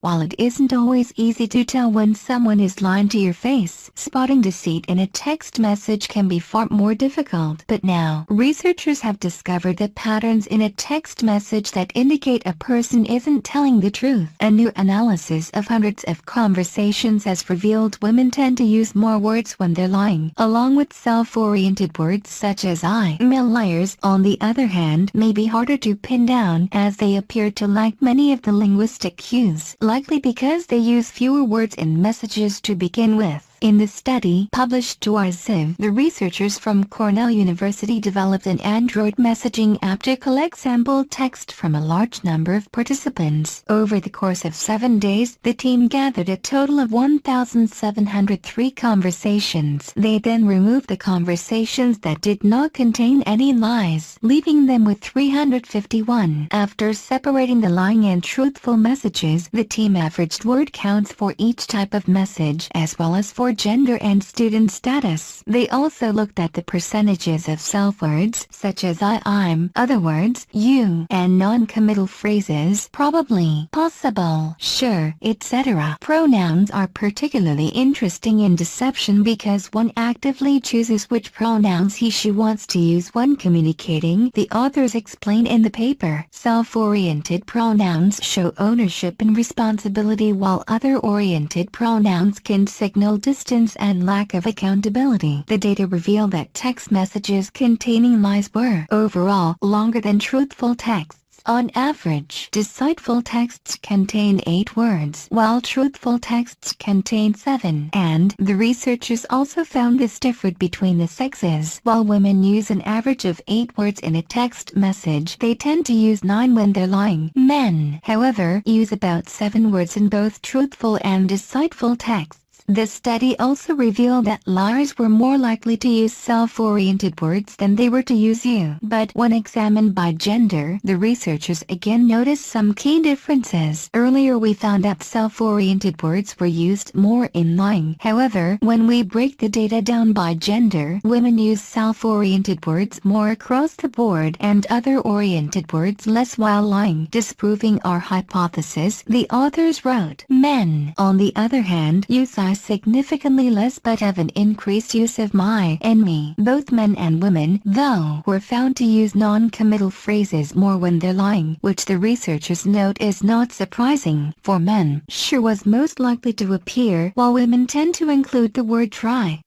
While it isn't always easy to tell when someone is lying to your face, spotting deceit in a text message can be far more difficult. But now, researchers have discovered the patterns in a text message that indicate a person isn't telling the truth. A new analysis of hundreds of conversations has revealed women tend to use more words when they're lying, along with self-oriented words such as I. Male liars, on the other hand, may be harder to pin down as they appear to lack many of the linguistic cues, likely because they use fewer words in messages to begin with. In the study published to Arxiv, the researchers from Cornell University developed an Android messaging app to collect sample text from a large number of participants. Over the course of 7 days, the team gathered a total of 1,703 conversations. They then removed the conversations that did not contain any lies, leaving them with 351. After separating the lying and truthful messages, the team averaged word counts for each type of message as well as for gender and student status. They also looked at the percentages of self-words such as I'm, other words, you, and non-committal phrases, probably, possible, sure, etc. Pronouns are particularly interesting in deception because one actively chooses which pronouns he/she wants to use when communicating, the authors explain in the paper. Self-oriented pronouns show ownership and responsibility, while other-oriented pronouns can signal distance and lack of accountability. The data reveal that text messages containing lies were, overall, longer than truthful texts. On average, deceitful texts contain 8 words, while truthful texts contain 7. And the researchers also found this differed between the sexes. While women use an average of 8 words in a text message, they tend to use 9 when they're lying. Men, however, use about 7 words in both truthful and deceitful texts. The study also revealed that liars were more likely to use self-oriented words than they were to use you. But when examined by gender, the researchers again noticed some key differences. Earlier we found that self-oriented words were used more in lying. However, when we break the data down by gender, women use self-oriented words more across the board and other-oriented words less while lying. Disproving our hypothesis, the authors wrote, men, on the other hand, use I significantly less but have an increased use of my and me. Both men and women, though, were found to use non-committal phrases more when they're lying, which the researchers note is not surprising. For men, sure was most likely to appear, while women tend to include the word try.